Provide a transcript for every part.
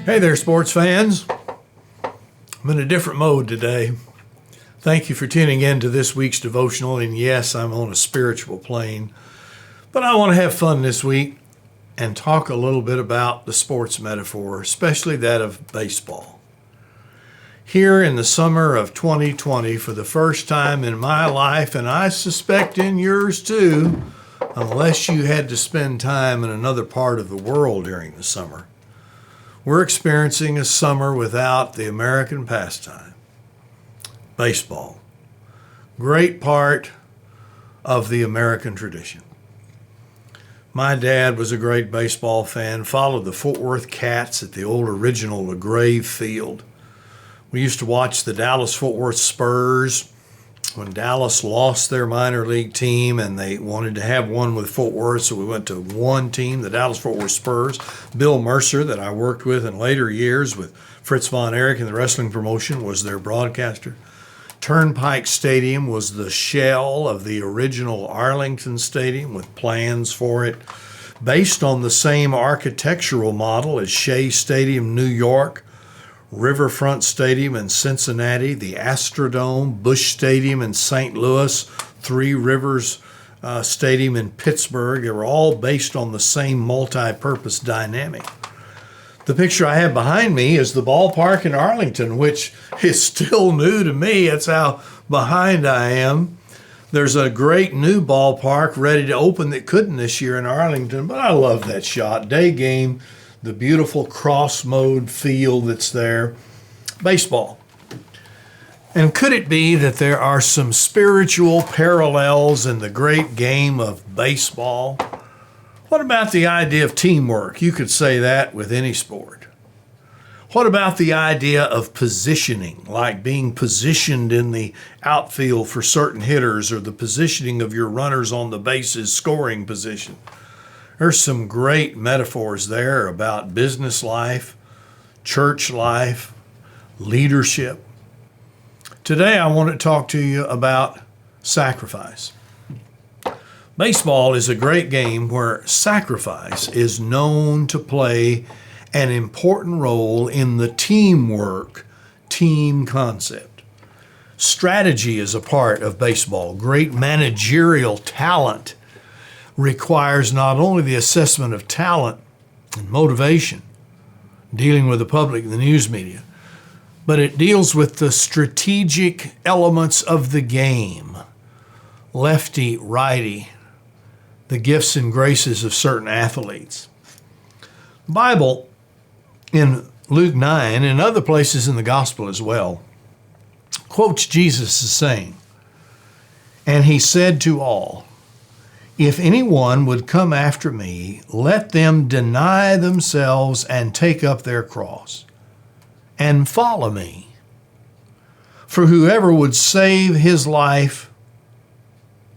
Hey there, sports fans. I'm in a different mode today. Thank you for tuning in to this week's devotional. And yes, I'm on a spiritual plane, but I want to have fun this week and talk a little bit about the sports metaphor, especially that of baseball. Here in the summer of 2020, for the first time in my life, and I suspect in yours too, unless you had to spend time in another part of the world during the summer, we're experiencing a summer without the American pastime, baseball. Great part of the American tradition. My dad was a great baseball fan, followed the Fort Worth Cats at the old original LaGrave Field. We used to watch the Dallas-Fort Worth Spurs when Dallas lost their minor league team and they wanted to have one with Fort Worth, so we went to one team, the Dallas-Fort Worth Spurs. Bill Mercer, that I worked with in later years with Fritz Von Erich in the wrestling promotion, was their broadcaster. Turnpike Stadium was the shell of the original Arlington Stadium with plans for it, based on the same architectural model as Shea Stadium, New York, Riverfront Stadium in Cincinnati, the Astrodome, Busch Stadium in St. Louis, Three Rivers Stadium in Pittsburgh. They were all based on the same multi-purpose dynamic. The picture I have behind me is the ballpark in Arlington, which is still new to me. That's how behind I am. There's a great new ballpark ready to open that couldn't this year in Arlington, but I love that shot. Day game, the beautiful cross mode field that's there. Baseball. And could it be that there are some spiritual parallels in the great game of baseball? What about the idea of teamwork? You could say that with any sport. What about the idea of positioning, like being positioned in the outfield for certain hitters or the positioning of your runners on the bases, scoring position? There's some great metaphors there about business life, church life, leadership. Today I want to talk to you about sacrifice. Baseball is a great game where sacrifice is known to play an important role in the teamwork, team concept. Strategy is a part of baseball. Great managerial talent requires not only the assessment of talent and motivation, dealing with the public and the news media, but it deals with the strategic elements of the game, lefty, righty, the gifts and graces of certain athletes. The Bible in Luke 9 and other places in the gospel as well quotes Jesus as saying, "And he said to all, if anyone would come after me, let them deny themselves and take up their cross and follow me. For whoever would save his life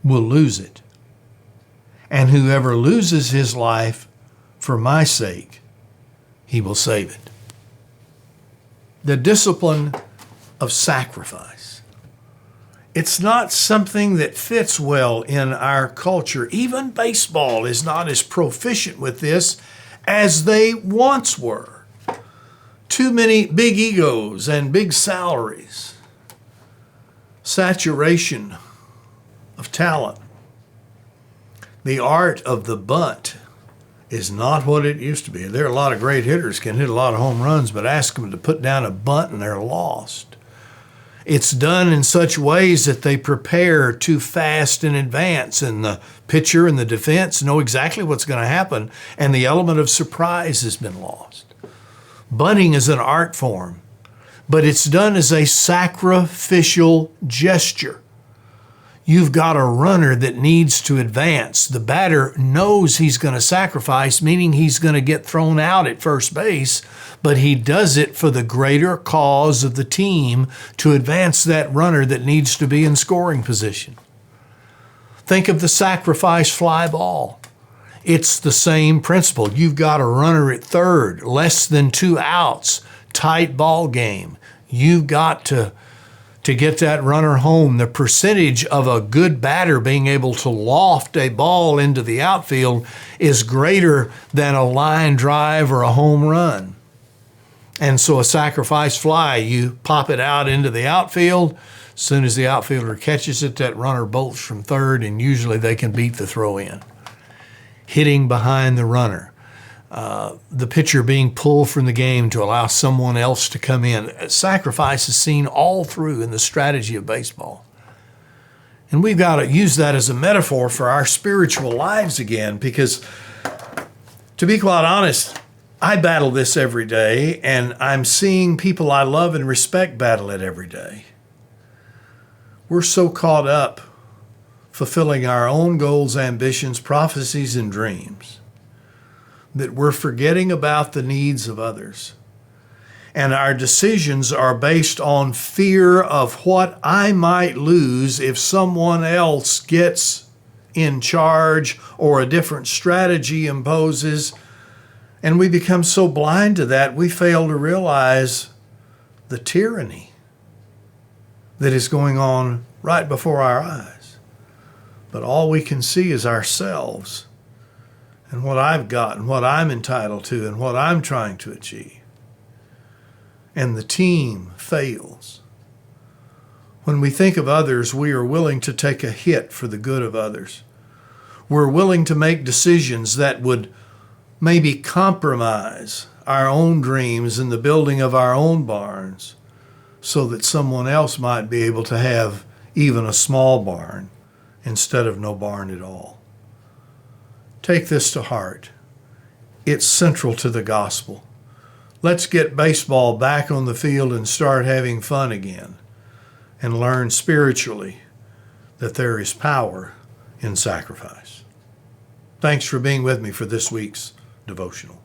will lose it. And whoever loses his life for my sake, he will save it." The discipline of sacrifice. It's not something that fits well in our culture. Even baseball is not as proficient with this as they once were. Too many big egos and big salaries. Saturation of talent. The art of the bunt is not what it used to be. There are a lot of great hitters can hit a lot of home runs, but ask them to put down a bunt and they're lost. It's done in such ways that they prepare too fast in advance, and the pitcher and the defense know exactly what's going to happen, and the element of surprise has been lost. Bunting is an art form, but it's done as a sacrificial gesture. You've got a runner that needs to advance. The batter knows he's going to sacrifice, meaning he's going to get thrown out at first base, but he does it for the greater cause of the team to advance that runner that needs to be in scoring position. Think of the sacrifice fly ball. It's the same principle. You've got a runner at third, less than 2 outs, tight ball game. You've got to get that runner home. The percentage of a good batter being able to loft a ball into the outfield is greater than a line drive or a home run. And so a sacrifice fly, you pop it out into the outfield. As soon as the outfielder catches it, that runner bolts from third, and usually they can beat the throw in. Hitting behind the runner. The pitcher being pulled from the game to allow someone else to come in. Sacrifice is seen all through in the strategy of baseball. And we've got to use that as a metaphor for our spiritual lives again, because to be quite honest, I battle this every day, and I'm seeing people I love and respect battle it every day. We're so caught up fulfilling our own goals, ambitions, prophecies, and dreams that we're forgetting about the needs of others. And our decisions are based on fear of what I might lose if someone else gets in charge or a different strategy imposes. And we become so blind to that, we fail to realize the tyranny that is going on right before our eyes. But all we can see is ourselves and what I've got and what I'm entitled to and what I'm trying to achieve. And the team fails. When we think of others, we are willing to take a hit for the good of others. We're willing to make decisions that would maybe compromise our own dreams and the building of our own barns so that someone else might be able to have even a small barn instead of no barn at all. Take this to heart. It's central to the gospel. Let's get baseball back on the field and start having fun again and learn spiritually that there is power in sacrifice. Thanks for being with me for this week's devotional.